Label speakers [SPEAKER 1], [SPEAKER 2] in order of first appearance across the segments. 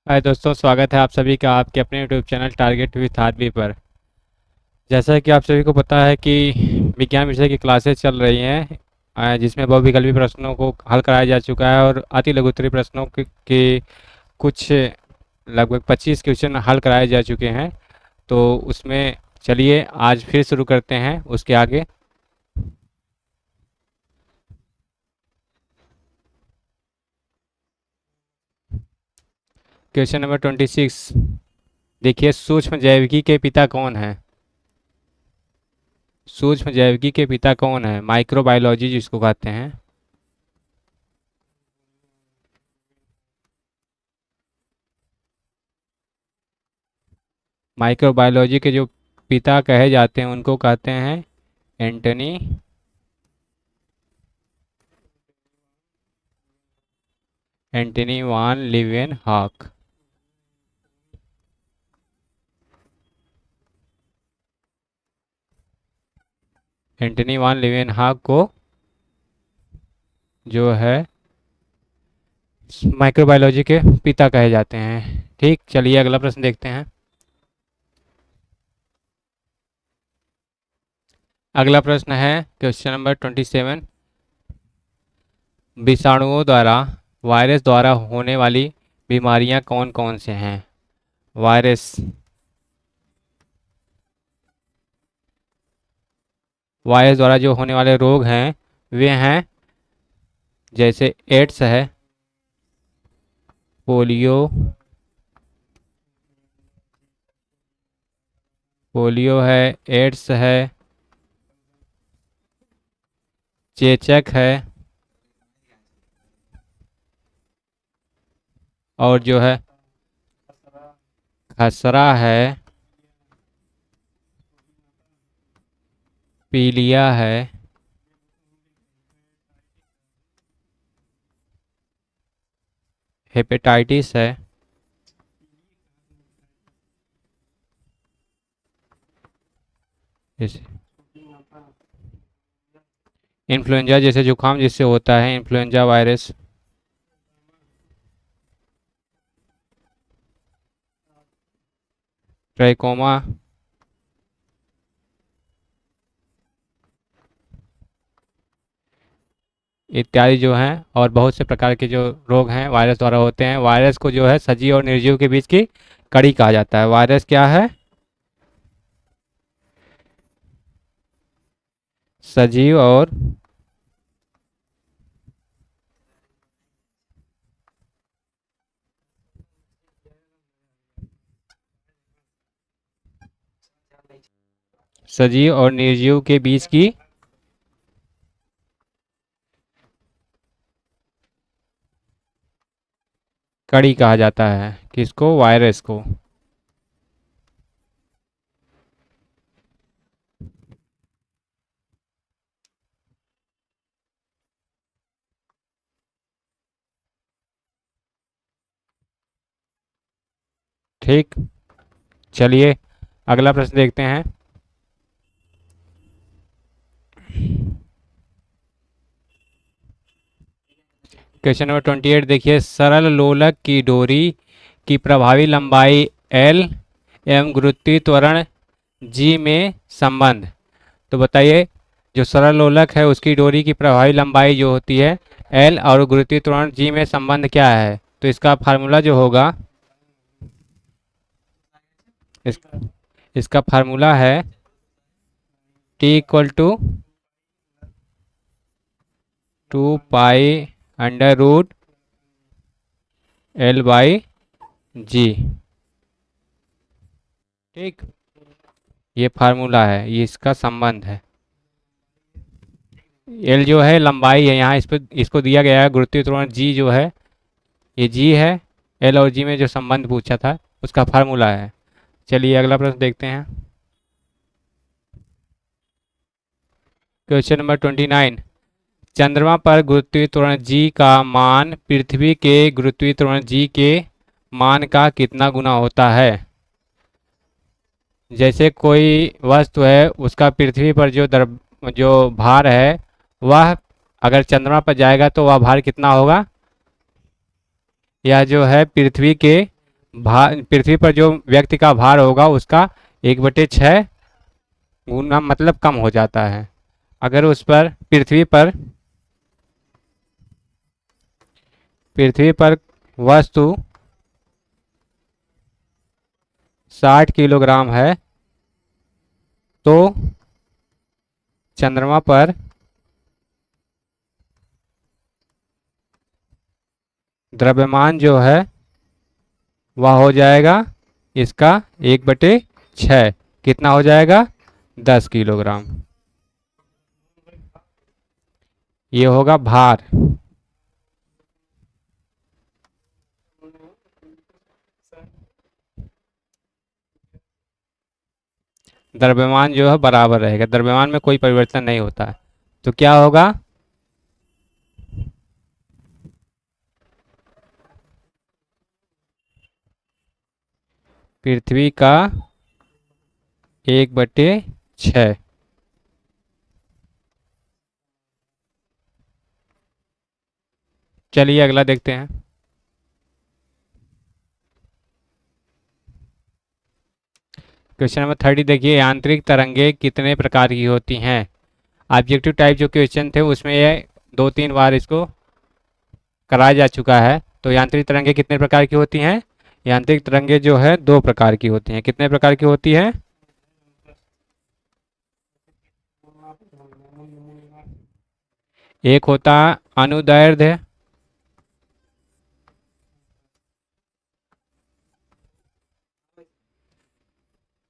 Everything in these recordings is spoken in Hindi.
[SPEAKER 1] हाय दोस्तों, स्वागत है आप सभी का आपके अपने YouTube channel target with RB पर। जैसा कि आप सभी को पता है कि विज्ञान विषय की क्लासेस चल रही हैं, जिसमें बहुविकल्पी प्रश्नों को हल कराया जा चुका है और अति लघुत्तरीय प्रश्नों के कुछ लगभग 25 क्वेश्चन हल कराए जा चुके हैं। तो उसमें चलिए आज फिर शुरू करते हैं उसके आगे। Question number 26। देखिए, सूक्ष्म जैविकी के पिता कौन है? सूक्ष्म जैविकी के पिता कौन है? माइक्रोबायोलॉजी जिसको कहते हैं। माइक्रोबायोलॉजी के जो पिता कहे जाते हैं उनको कहते हैं एंटनी एंटनी वान लीवेनहॉक। एंटनी वान लीवेनहॉक को जो है माइक्रोबायोलॉजी के पिता कहे जाते हैं। ठीक, चलिए अगला प्रश्न देखते हैं। अगला प्रश्न है क्वेश्चन नंबर 27। विषाणुओं द्वारा वायरस द्वारा होने वाली बीमारियां कौन कौन से हैं? वायरस वायरस द्वारा जो होने वाले रोग हैं वे हैं, जैसे एड्स है, पोलियो पोलियो है, एड्स है, चेचक है, और जो है खसरा है, पीलिया है, हेपेटाइटिस है। इन्फ्लुएंजा जैसे जुकाम जिससे होता है, इन्फ्लुएंजा वायरस। ट्राइकोमा इत्यादि जो हैं, और बहुत से प्रकार के जो रोग हैं वायरस द्वारा होते हैं। वायरस को जो है सजीव और निर्जीव के बीच की कड़ी कहा जाता है। वायरस क्या है? सजीव और निर्जीव के बीच की कड़ी कहा जाता है। किसको? वायरस को। ठीक, चलिए अगला प्रश्न देखते हैं। Question number 28। देखिए, सरल लोलक की डोरी की प्रभावी लंबाई एल एवं गुरुत्वीय त्वरण जी में संबंध। तो बताइए, जो सरल लोलक है उसकी डोरी की प्रभावी लंबाई जो होती है एल और गुरुत्वीय त्वरण जी में संबंध क्या है? तो इसका फार्मूला जो होगा, इस, इसका फार्मूला है T equal to 2 pi under root L by G. ठीक, ये फार्मूला है, ये इसका संबंध है। एल जो है लंबाई है, यहाँ इस पर इसको दिया गया है गुरुत्वीय त्वरण जी जो है, ये जी है। एल और जी में जो संबंध पूछा था उसका फार्मूला है। चलिए अगला प्रश्न देखते हैं। Question number 29। चंद्रमा पर गुरुत्वीय त्वरण जी का मान पृथ्वी के गुरुत्वीय त्वरण जी के मान का कितना गुना होता है? जैसे कोई वस्तु है, उसका पृथ्वी पर जो भार है वह अगर चंद्रमा पर जाएगा तो वह भार कितना होगा? यह जो है पृथ्वी के भार, पृथ्वी पर जो व्यक्ति का भार होगा उसका 1/6 गुना मतलब कम हो जाता है। अगर उस पर पृथ्वी पर वस्तु 60 किलोग्राम है तो चंद्रमा पर द्रव्यमान जो है वह हो जाएगा इसका 1/6। कितना हो जाएगा? 10 किलोग्राम। ये होगा भार। द्रव्यमान जो है बराबर रहेगा, द्रव्यमान में कोई परिवर्तन नहीं होता है। तो क्या होगा? पृथ्वी का 1/6। चलिए अगला देखते हैं। क्वेश्चन नंबर 30 देखिए, यांत्रिक तरंगे कितने प्रकार की होती हैं? ऑब्जेक्टिव टाइप जो क्वेश्चन थे उसमें ये 2-3 बार इसको कराया जा चुका है। तो यांत्रिक तरंगे कितने प्रकार की होती हैं? यांत्रिक तरंगे जो है 2 प्रकार की होती हैं। कितने प्रकार की होती है? एक होता अनुदैर्ध्य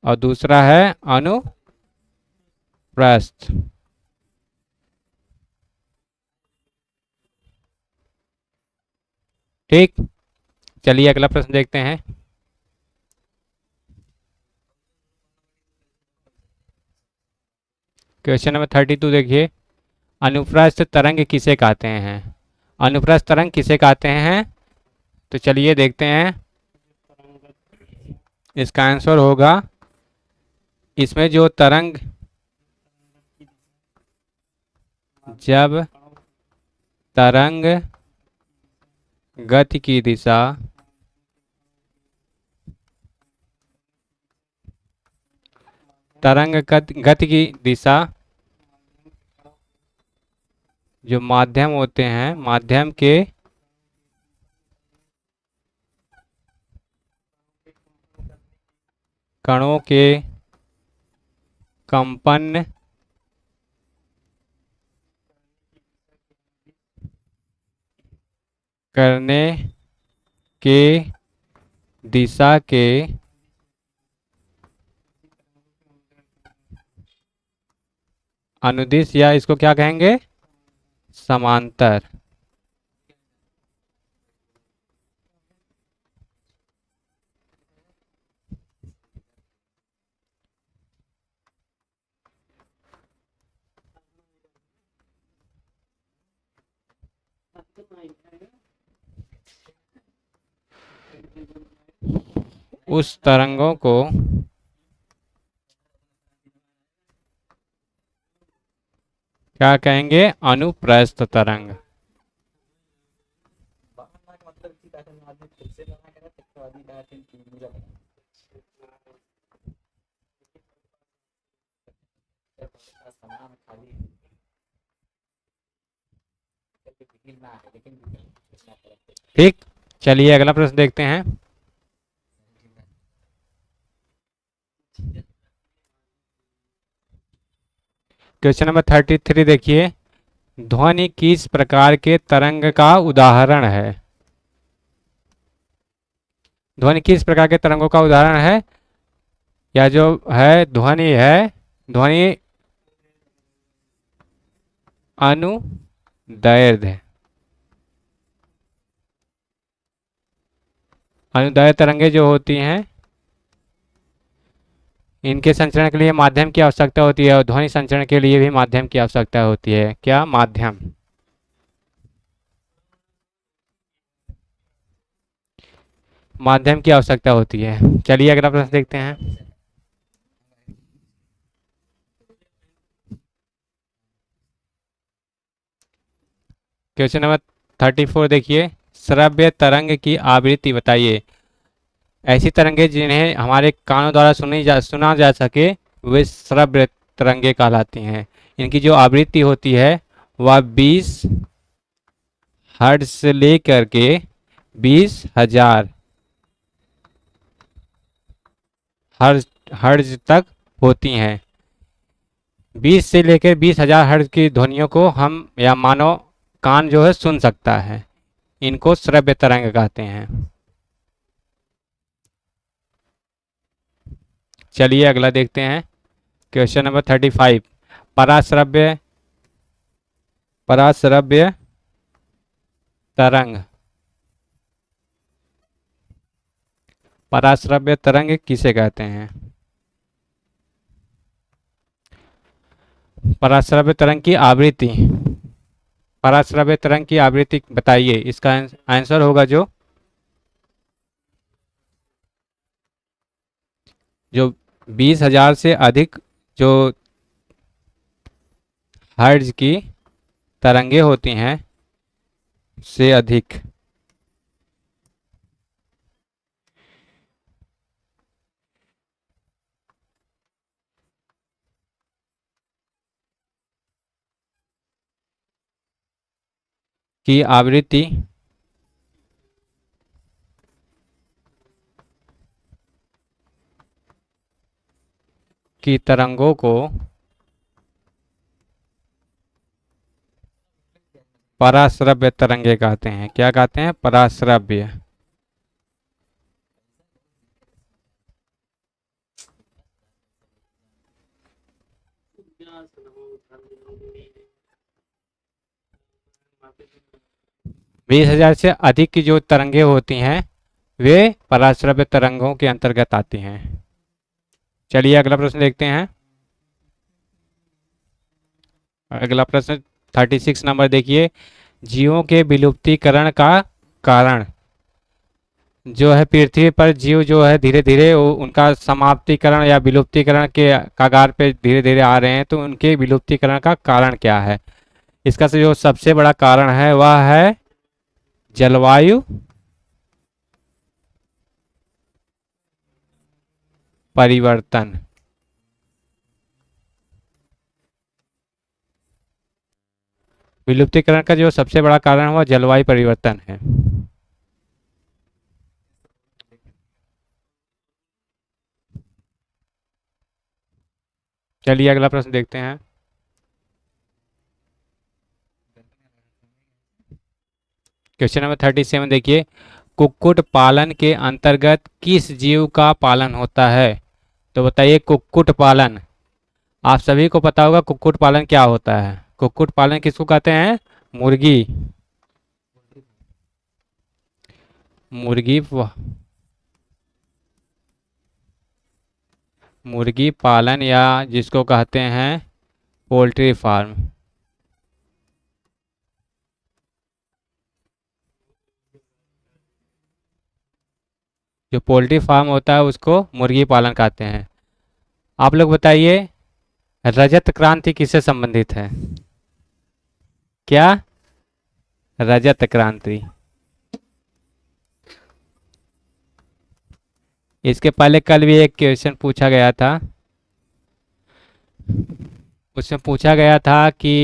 [SPEAKER 1] और दूसरा है अनुप्रस्थ। ठीक। चलिए अगला प्रश्न देखते हैं। क्वेश्चन नंबर 32 देखिए, अनुप्रस्थ तरंग किसे कहते हैं? अनुप्रस्थ तरंग किसे कहते हैं? तो चलिए देखते हैं। इसका आंसर होगा, इसमें जो तरंग जब तरंग गति की दिशा तरंग गति की दिशा जो माध्यम होते हैं, माध्यम के कणों के कंपन करने के दिशा के अनुदिश, या इसको क्या कहेंगे? समांतर। उस तरंगों को क्या कहेंगे? अनुप्रस्थ तरंग। ठीक। चलिए अगला प्रश्न देखते हैं। क्वेश्चन नंबर 33 देखिए, ध्वनि किस प्रकार के तरंग का उदाहरण है? ध्वनि किस प्रकार के तरंगों का उदाहरण है? या जो है ध्वनि है, ध्वनि अनुदैर्ध्य। अनुदैर्ध्य तरंगे जो होती हैं इनके संचरण के लिए माध्यम की आवश्यकता होती है, और ध्वनि संचरण के लिए भी माध्यम की आवश्यकता होती है। क्या? माध्यम। माध्यम की आवश्यकता होती है। चलिए अगला प्रश्न देखते हैं। क्वेश्चन नंबर 34 देखिए, श्रव्य तरंग की आवृत्ति बताइए। ऐसी तरंगे जिन्हें हमारे कानों द्वारा सुना जा सके वे श्रव्य तरंगे कहलाती हैं। इनकी जो आवृत्ति होती है वह 20 हर्ट्ज से लेकर के 20,000 हर्ट्ज हर्ट्ज तक होती हैं। 20 से लेकर 20,000 हर्ट्ज की ध्वनियों को हम या मानव कान जो है सुन सकता है। इनको श्रव्य तरंग कहते हैं। चलिए अगला देखते हैं। Question number 35। पराश्रव्य पराश्रव्य तरंग। पराश्रव्य तरंग किसे कहते हैं? पराश्रव्य तरंग की आवृत्ति। पराश्रव्य तरंग की आवृत्ति बताइए। इसका आंसर होगा जो 20,000 से अधिक जो हर्ट्ज की तरंगे होती हैं से अधिक। की आवृत्ति की तरंगों को पराश्रव्य तरंगे कहते हैं। क्या कहते हैं? पराश्रव्य। बीस हजार से अधिक की जो तरंगे होती हैं वे पराश्रव्य तरंगों के अंतर्गत आती हैं। चलिए अगला प्रश्न देखते हैं। अगला प्रश्न 36 नंबर देखिए। जीवों के विलुप्तीकरण का कारण। जो है पृथ्वी पर जीव जो है धीरे धीरे उनका समाप्तिकरण या विलुप्तीकरण के कगार पे धीरे धीरे आ रहे हैं, तो उनके विलुप्तीकरण का कारण क्या है? इसका से जो सबसे बड़ा कारण है वह है जलवायु परिवर्तन। विलुप्तीकरण का जो सबसे बड़ा कारण है वह जलवायु परिवर्तन है। चलिए अगला प्रश्न देखते हैं। क्वेश्चन नंबर 37 देखिए। कुक्कुट पालन के अंतर्गत किस जीव का पालन होता है? तो बताइए कुक्कुट पालन। आप सभी को पता होगा कुक्कुट पालन क्या होता है। कुक्कुट पालन किसको कहते हैं? मुर्गी मुर्गी मुर्गी पालन या जिसको कहते हैं पोल्ट्री फार्म। जो पोल्ट्री फार्म होता है उसको मुर्गी पालन कहते हैं। आप लोग बताइए रजत क्रांति किससे संबंधित है? क्या? रजत क्रांति। इसके पहले कल भी एक क्वेश्चन पूछा गया था। उसमें पूछा गया था कि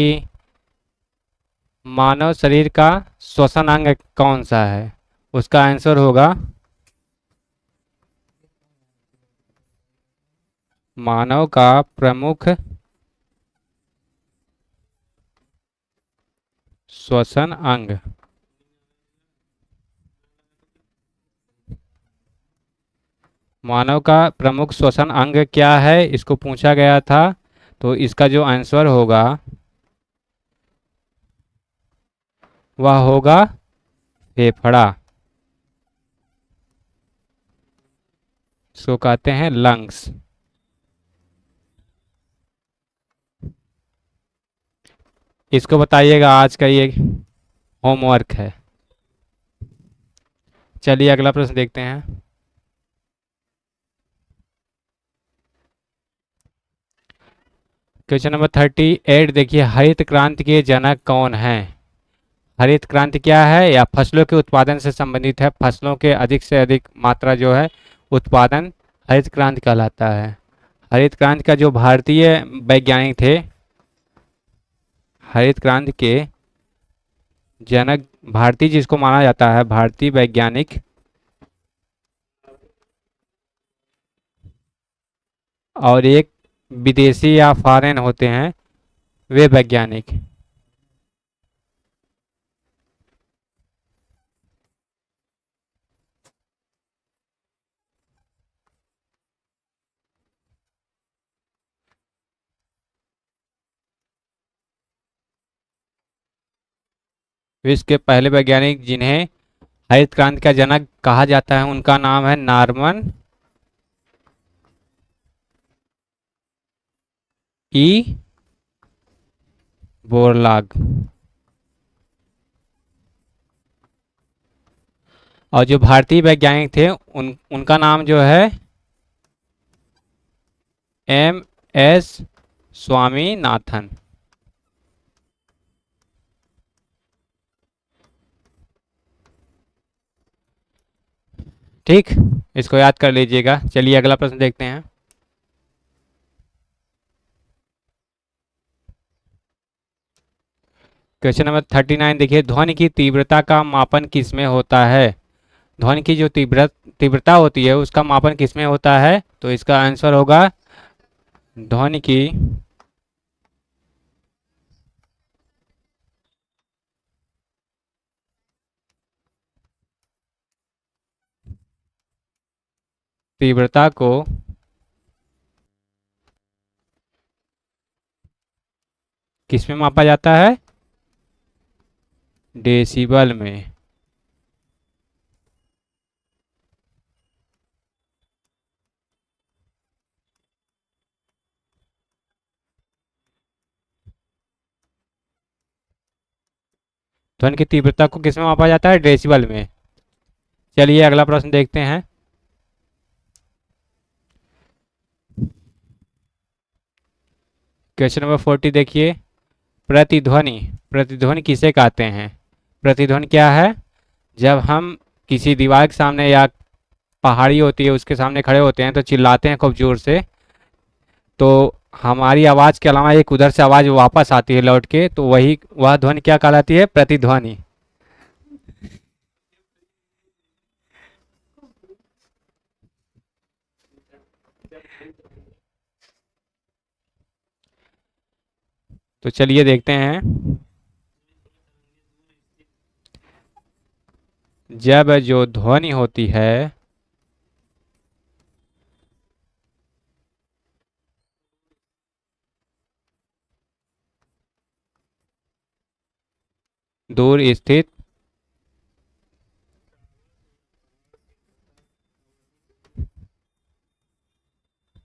[SPEAKER 1] मानव शरीर का श्वसन अंग कौन सा है? उसका आंसर होगा मानव का प्रमुख श्वसन अंग। मानव का प्रमुख श्वसन अंग क्या है, इसको पूछा गया था। तो इसका जो आंसर होगा वह होगा फेफड़ा। इसको कहते हैं लंग्स। इसको बताइएगा, आज का ये होमवर्क है। चलिए अगला प्रश्न देखते हैं। क्वेश्चन नंबर 38 देखिए। हरित क्रांति के जनक कौन हैं? हरित क्रांति क्या है, या फसलों के उत्पादन से संबंधित है, फसलों के अधिक से अधिक मात्रा जो है उत्पादन हरित क्रांति कहलाता है। हरित क्रांति का जो भारतीय वैज्ञानिक थे, हरित क्रांति के जनक भारतीय जिसको माना जाता है, भारतीय वैज्ञानिक और एक विदेशी या फॉरेन होते हैं वे वैज्ञानिक। विश्व के पहले वैज्ञानिक जिन्हें हरित क्रांति का जनक कहा जाता है उनका नाम है नॉर्मन ई बोरलॉग। और जो भारतीय वैज्ञानिक थे उनका नाम जो है एम एस स्वामीनाथन। ठीक, इसको याद कर लीजिएगा। चलिए अगला प्रश्न देखते हैं। क्वेश्चन नंबर 39 देखिए, ध्वनि की तीव्रता का मापन किसमें होता है? ध्वनि की जो तीव्रता होती है उसका मापन किसमें होता है? तो इसका आंसर होगा ध्वनि की तीव्रता को किसमें मापा जाता है? डेसिबल में। ध्वनि की तीव्रता को किसमें मापा जाता है? डेसिबल में। चलिए अगला प्रश्न देखते हैं। क्वेश्चन नंबर 40 देखिए, प्रतिध्वनि प्रतिध्वनि किसे कहते हैं? प्रतिध्वनि क्या है? जब हम किसी दीवार के सामने या पहाड़ी होती है उसके सामने खड़े होते हैं तो चिल्लाते हैं खूब जोर से, तो हमारी आवाज़ के अलावा एक उधर से आवाज़ वापस आती है लौट के, तो वही वह ध्वनि क्या कहलाती है? प्रतिध्वनि। तो चलिए देखते हैं। जब जो ध्वनि होती है दूर स्थित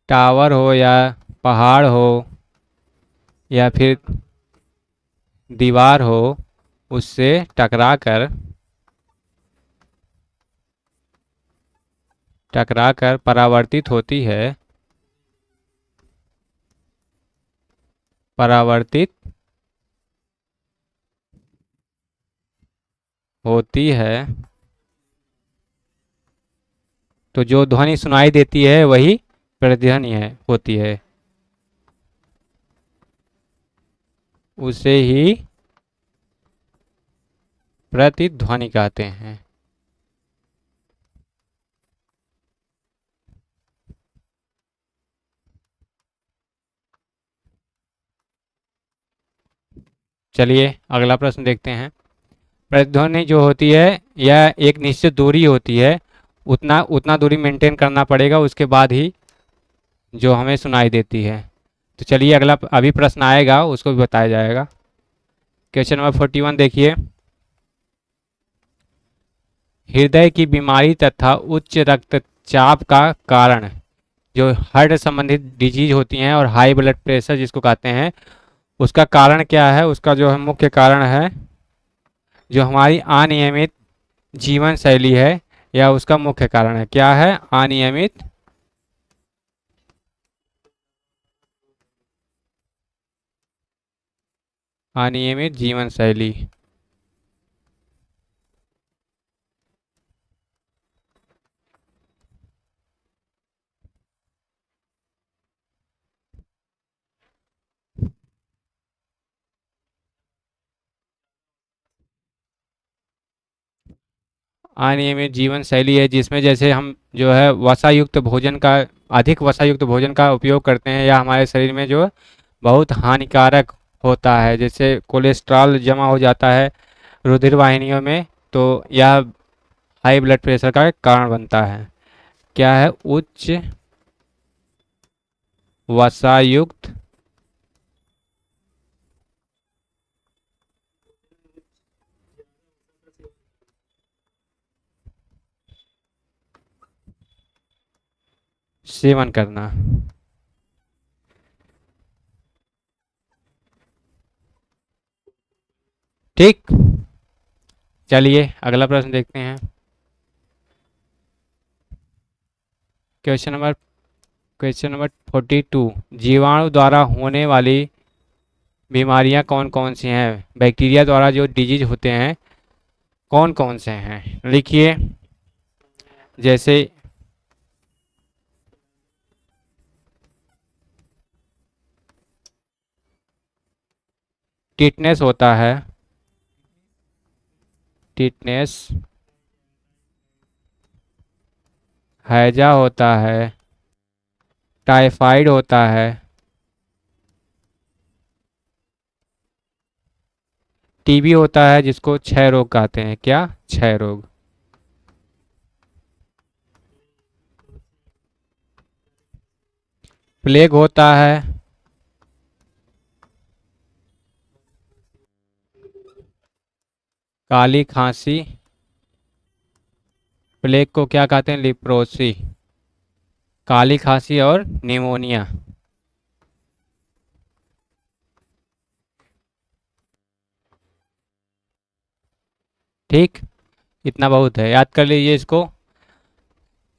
[SPEAKER 1] टावर हो या पहाड़ हो या फिर दीवार हो उससे टकराकर परावर्तित होती है, परावर्तित होती है, तो जो ध्वनि सुनाई देती है वही प्रतिध्वनि है होती है, उसे ही प्रतिध्वनि कहते हैं। चलिए अगला प्रश्न देखते हैं। प्रतिध्वनि जो होती है यह एक निश्चित दूरी होती है, उतना उतना दूरी मेंटेन करना पड़ेगा उसके बाद ही जो हमें सुनाई देती है। तो चलिए अगला अभी प्रश्न आएगा उसको भी बताया जाएगा। क्वेश्चन नंबर 41 देखिए, हृदय की बीमारी तथा उच्च रक्तचाप का कारण, जो हार्ट संबंधित डिजीज होती हैं और हाई ब्लड प्रेशर जिसको कहते हैं, उसका कारण क्या है? उसका जो है मुख्य कारण है जो हमारी अनियमित जीवन शैली है, या उसका मुख्य कारण है क्या है? अनियमित अनियमित जीवन शैली। अनियमित जीवन शैली है जिसमें जैसे हम जो है वसायुक्त भोजन का अधिक वसायुक्त भोजन का उपयोग करते हैं या हमारे शरीर में जो बहुत हानिकारक होता है, जैसे कोलेस्ट्रॉल जमा हो जाता है रुधिर वाहिनियों में, तो यह हाई ब्लड प्रेशर का एक कारण बनता है। क्या है? उच्च वसायुक्त सेवन करना। ठीक। चलिए अगला प्रश्न देखते हैं। Question number question number 42। जीवाणु द्वारा होने वाली बीमारियां कौन कौन सी हैं? बैक्टीरिया द्वारा जो डिजीज होते हैं कौन कौन से हैं? लिखिए। जैसे टिटनेस होता है, टिटनेस, हैजा होता है, टाइफाइड होता है, टीबी होता है जिसको क्षय रोग कहते हैं। क्या? क्षय रोग। प्लेग होता है, काली खांसी। प्लेग को क्या कहते हैं? लिप्रोसी। काली खांसी और निमोनिया। ठीक। इतना बहुत है, याद कर लीजिए इसको।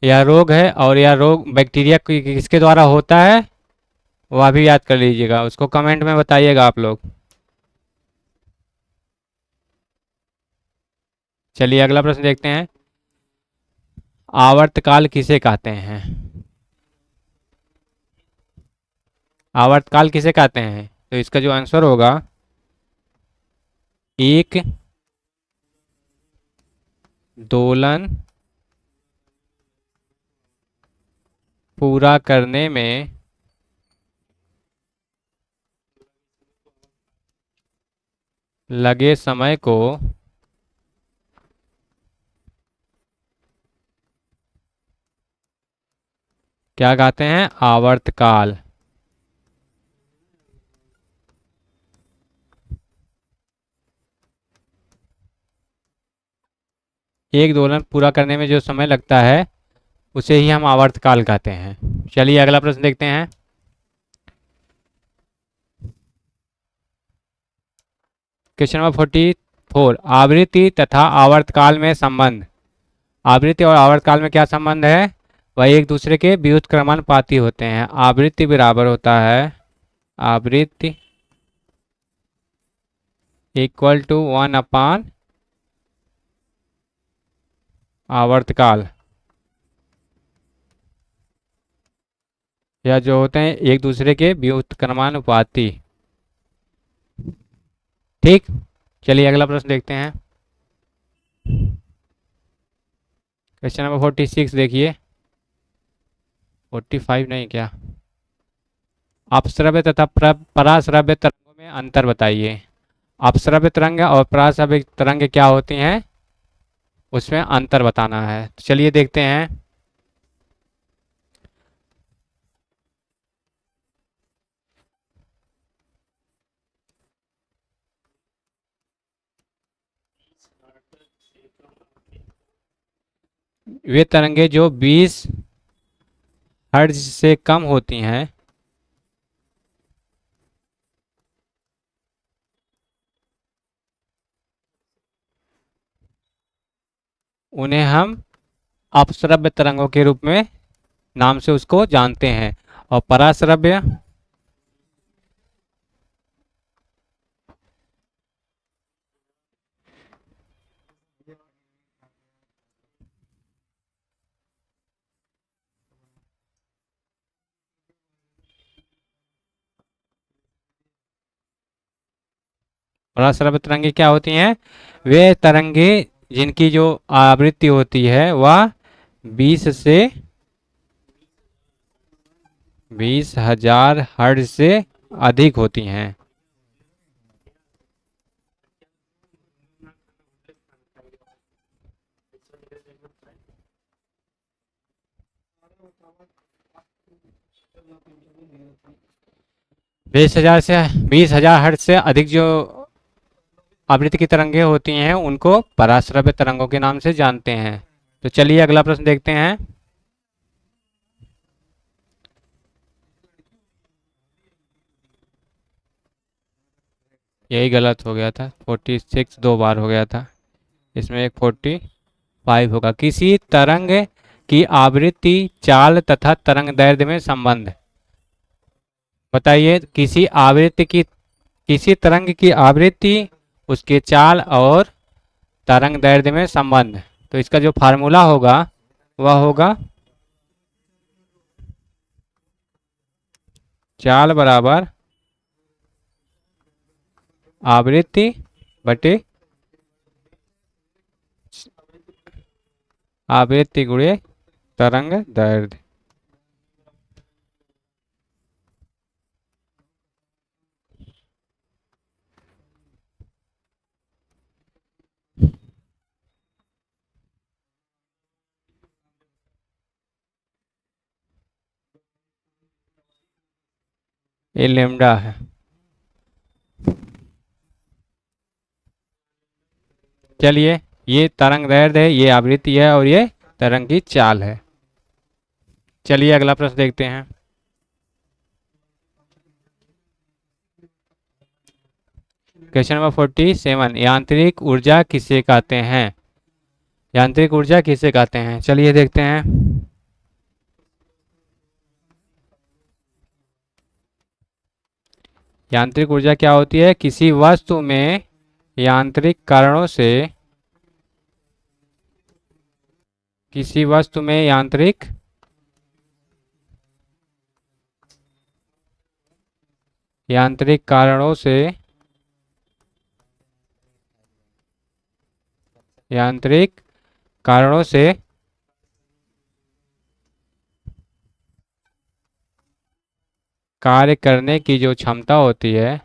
[SPEAKER 1] यह रोग है और यह रोग बैक्टीरिया किसके द्वारा होता है वह भी याद कर लीजिएगा, उसको कमेंट में बताइएगा आप लोग। चलिए अगला प्रश्न देखते हैं। आवर्तकाल किसे कहते हैं? आवर्तकाल किसे कहते हैं? तो इसका जो आंसर होगा, एक दोलन पूरा करने में लगे समय को क्या कहते हैं? आवर्तकाल। एक दोलन पूरा करने में जो समय लगता है उसे ही हम आवर्तकाल कहते हैं। चलिए अगला प्रश्न देखते हैं। Question number 44। आवृत्ति तथा आवर्तकाल में संबंध। आवृत्ति और आवर्तकाल में क्या संबंध है? वह एक दूसरे के व्युत्क्रमानुपाती होते हैं। आवृत्ति बराबर होता है, आवृत्ति इक्वल टू 1/, आवर्तकाल। या जो होते हैं एक दूसरे के व्युत्क्रमानुपाती। ठीक। चलिए अगला प्रश्न देखते हैं। क्वेश्चन नंबर 46 देखिए। 45 नहीं क्या? अपश्रव्य तथा पराश्रव्य तरंगों में अंतर बताइए। अपश्रव्य तरंग और पराश्रव्य तरंग क्या होती हैं, उसमें अंतर बताना है। तो चलिए देखते हैं। वे तरंगे जो 20 हर्ट्ज से कम होती हैं उन्हें हम अपश्रव्य तरंगों के रूप में नाम से उसको जानते हैं। और पराश्रव्य पराश्रव्य तरंगे क्या होती हैं? वे तरंगे जिनकी जो आवृत्ति होती है वह 20 से 20,000 हर्ट्ज से अधिक होती हैं। बीस हजार से 20,000 हर्ट्ज से अधिक जो आवृत्ति की तरंगें होती हैं उनको पराश्रव्य तरंगों के नाम से जानते हैं। तो चलिए अगला प्रश्न देखते हैं। यही गलत हो गया था, 46 दो बार हो गया था, इसमें एक 45 होगा। किसी तरंग की आवृत्ति, चाल तथा तरंग दैर्ध्य में संबंध। बताइए, किसी तरंग की आवृत्ति, उसके चाल और तरंग दैर्ध्य में संबंध। तो इसका जो फार्मूला होगा वह होगा चाल बराबर आवृत्ति बटे आवृत्ति गुणे तरंग दैर्ध्य। ये लेमडा है। चलिए, ये तरंग दैर्ध्य है, ये आवृत्ति है और ये तरंग की चाल है। चलिए अगला प्रश्न देखते हैं। क्वेश्चन नंबर 47, यांत्रिक ऊर्जा किसे कहते हैं? यांत्रिक ऊर्जा किसे कहते हैं, चलिए देखते हैं। यांत्रिक ऊर्जा क्या होती है? किसी वस्तु में यांत्रिक कारणों से किसी वस्तु में यांत्रिक कारणों से यांत्रिक कारणों से कार्य करने की जो क्षमता होती है,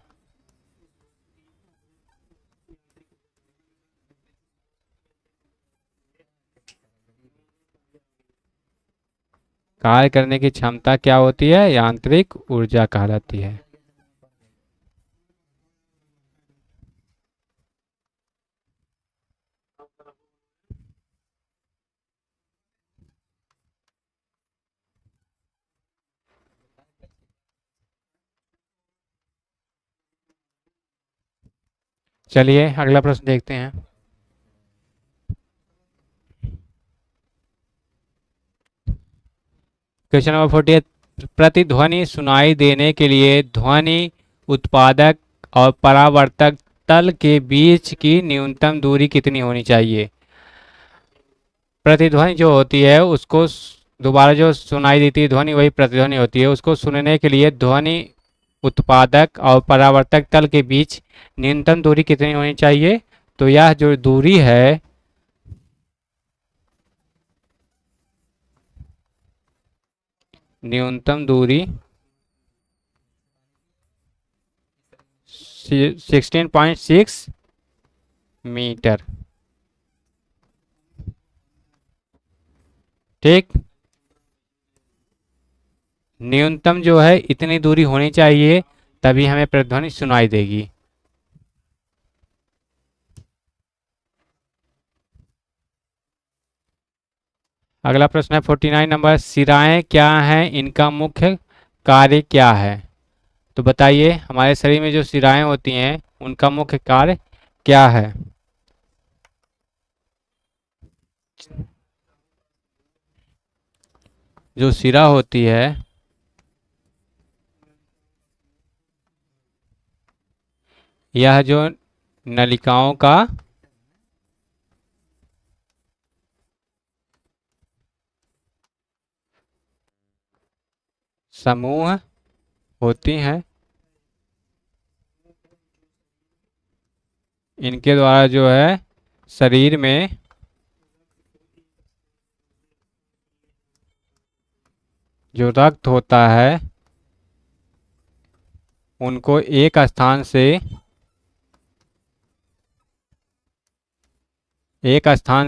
[SPEAKER 1] कार्य करने की क्षमता क्या होती है? यांत्रिक ऊर्जा कहलाती है। चलिए अगला प्रश्न देखते हैं। क्वेश्चन नंबर 48, प्रतिध्वनि सुनाई देने के लिए ध्वनि उत्पादक और परावर्तक तल के बीच की न्यूनतम दूरी कितनी होनी चाहिए? प्रतिध्वनि जो होती है उसको दोबारा जो सुनाई देती है ध्वनि वही प्रतिध्वनि होती है। उसको सुनने के लिए ध्वनि उत्पादक और परावर्तक तल के बीच न्यूनतम दूरी कितनी होनी चाहिए? तो यह जो दूरी है न्यूनतम दूरी 16.6 मीटर। ठीक, न्यूनतम जो है इतनी दूरी होनी चाहिए तभी हमें प्रतिध्वनि सुनाई देगी। अगला प्रश्न है 49 नंबर, सिराएं क्या हैं, इनका मुख्य कार्य क्या है? तो बताइए, हमारे शरीर में जो सिराएं होती हैं उनका मुख्य कार्य क्या है? जो सिरा होती है यह जो नलिकाओं का समूह होती हैं, इनके द्वारा जो है शरीर में जो रक्त होता है उनको एक स्थान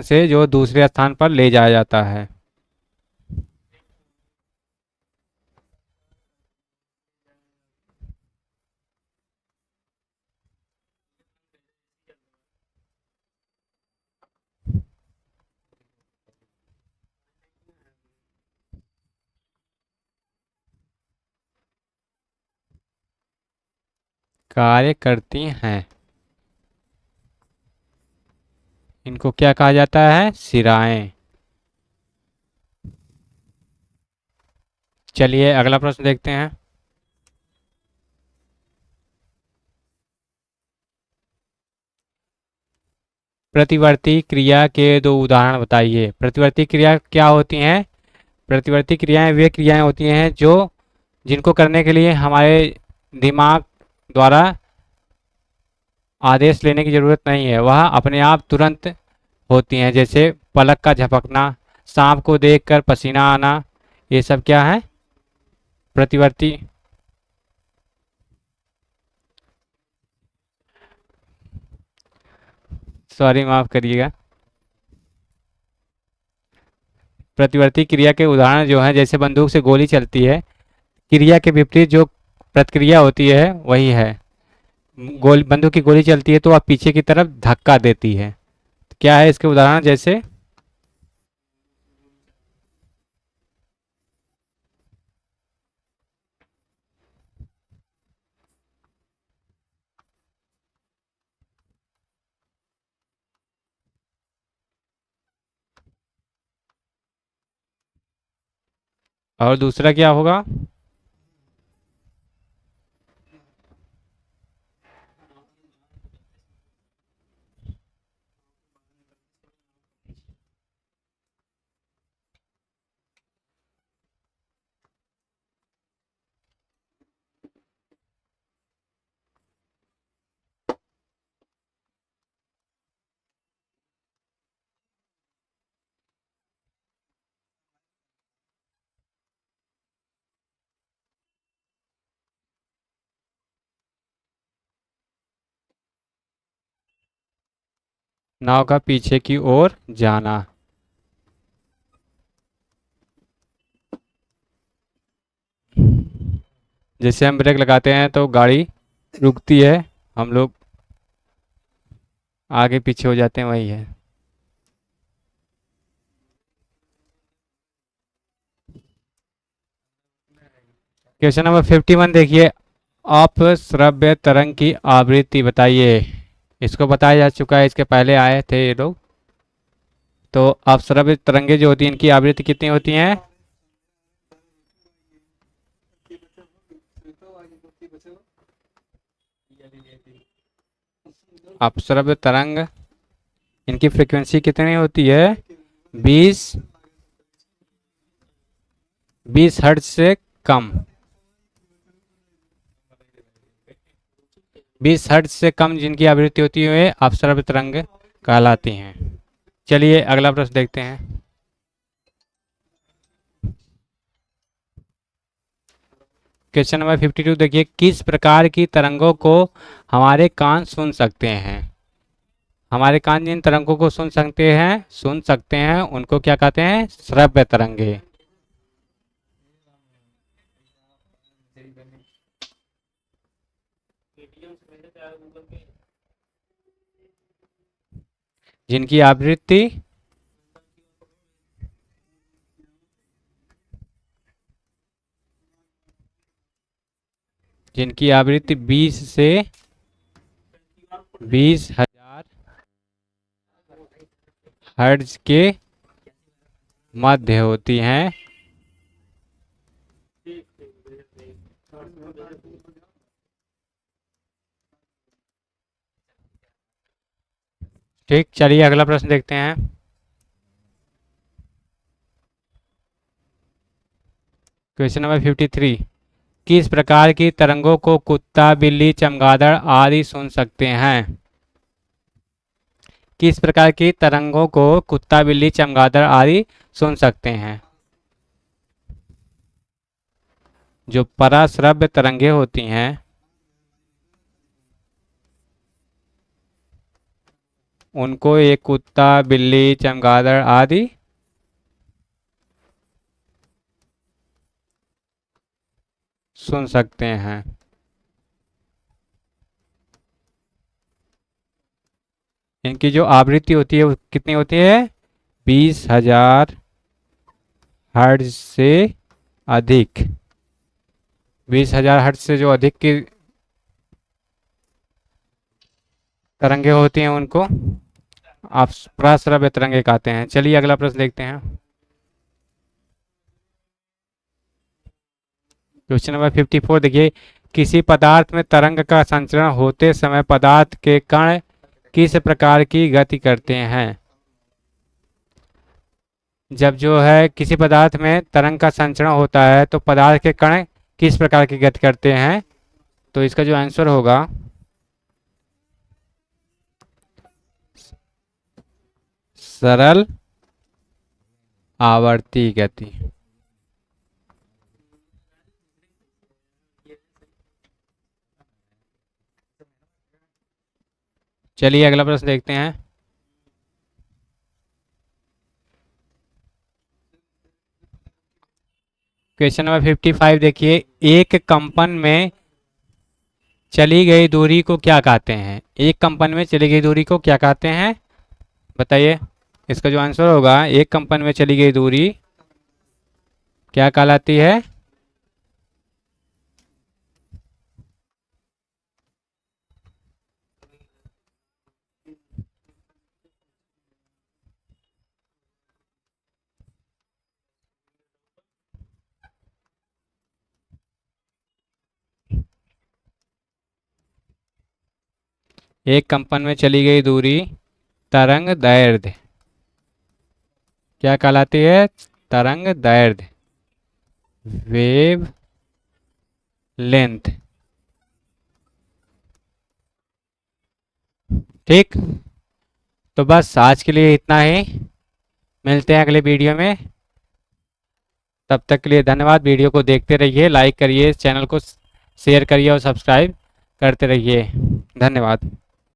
[SPEAKER 1] से जो दूसरे स्थान पर ले जाया जाता है। कार्य करती हैं। इनको क्या कहा जाता है? शिराएं। चलिए अगला प्रश्न देखते हैं। प्रतिवर्ती क्रिया के दो उदाहरण बताइए। प्रतिवर्ती क्रिया क्या होती हैं? प्रतिवर्ती क्रियाएं वे क्रियाएं होती हैं जो जिनको करने के लिए हमारे दिमाग द्वारा आदेश लेने की जरूरत नहीं है, वह अपने आप तुरंत होती हैं। जैसे पलक का झपकना, सांप को देखकर पसीना आना, ये सब क्या है? प्रतिवर्ती। सॉरी, माफ करिएगा। प्रतिवर्ती क्रिया के उदाहरण जो हैं, जैसे बंदूक से गोली चलती है, क्रिया के विपरीत जो प्रतिक्रिया होती है वही है। बंदूक की गोली चलती है तो वह पीछे की तरफ धक्का देती है। क्या है इसके उदाहरण? जैसे और दूसरा क्या होगा? नाव का पीछे की ओर जाना। जैसे हम ब्रेक लगाते हैं तो गाड़ी रुकती है, हम लोग आगे पीछे हो जाते हैं, वही है। क्वेश्चन नंबर 51 देखिए। अपश्रव्य तरंग की आवृत्ति बताइए। इसको बताया जा चुका है, इसके पहले आए थे ये लोग। तो अपश्रव्य तरंगे जो होती हैं इनकी आवृत्ति कितनी होती हैं? अपश्रव्य तरंग, इनकी फ्रीक्वेंसी कितनी होती है? 20 20 हर्ट्ज से कम। 20 हर्ट्ज से कम जिनकी आवृत्ति होती है वे अपश्रव्य तरंग कहलाती हैं। चलिए अगला प्रश्न देखते हैं। क्वेश्चन नंबर 52 देखिए। किस प्रकार की तरंगों को हमारे कान सुन सकते हैं? हमारे कान जिन तरंगों को सुन सकते हैं उनको क्या कहते हैं? श्रव्य तरंगे। जिनकी आवृत्ति जिनकी आवृत्ति 20 से 20,000 हर्ट्ज के मध्य होती हैं। ठीक, चलिए अगला प्रश्न देखते हैं। Question number 53। किस प्रकार की तरंगों को कुत्ता, बिल्ली, चमगादड़ आदि सुन सकते हैं? किस प्रकार की तरंगों को कुत्ता, बिल्ली, चमगादड़ आदि सुन सकते हैं? जो पराश्रव्य तरंगे होती हैं उनको एक कुत्ता, बिल्ली, चमगादड़ आदि सुन सकते हैं। इनकी जो आवृत्ति होती है वो कितनी होती है? 20,000 हर्ट्ज से अधिक। 20,000 हर्ट्ज से जो अधिक की तरंगे होती हैं उनको आप पराश्रव्य तरंगे कहते हैं। चलिए अगला प्रश्न देखते हैं। क्वेश्चन नंबर 54 देखिए, किसी पदार्थ में तरंग का संचरण होते समय पदार्थ के कण किस प्रकार की गति करते हैं? जब जो है किसी पदार्थ में तरंग का संचरण होता है तो पदार्थ के कण किस प्रकार की गति करते हैं? तो इसका जो आंसर होगा सरल आवर्ती गति। चलिए अगला प्रश्न देखते हैं। क्वेश्चन नंबर 55 देखिए, एक कंपन में चली गई दूरी को क्या कहते हैं? एक कंपन में चली गई दूरी को क्या कहते हैं? बताइए। इसका जो आंसर होगा, एक कंपन में चली गई दूरी क्या कहलाती है? एक कंपन में चली गई दूरी तरंग दैर्ध्य क्या कहलाती है? तरंग दैर्ध्य, वेव लेंथ। ठीक, तो बस आज के लिए इतना ही। मिलते हैं अगले वीडियो में। तब तक के लिए धन्यवाद। वीडियो को देखते रहिए, लाइक करिए, चैनल को शेयर करिए और सब्सक्राइब करते रहिए। धन्यवाद।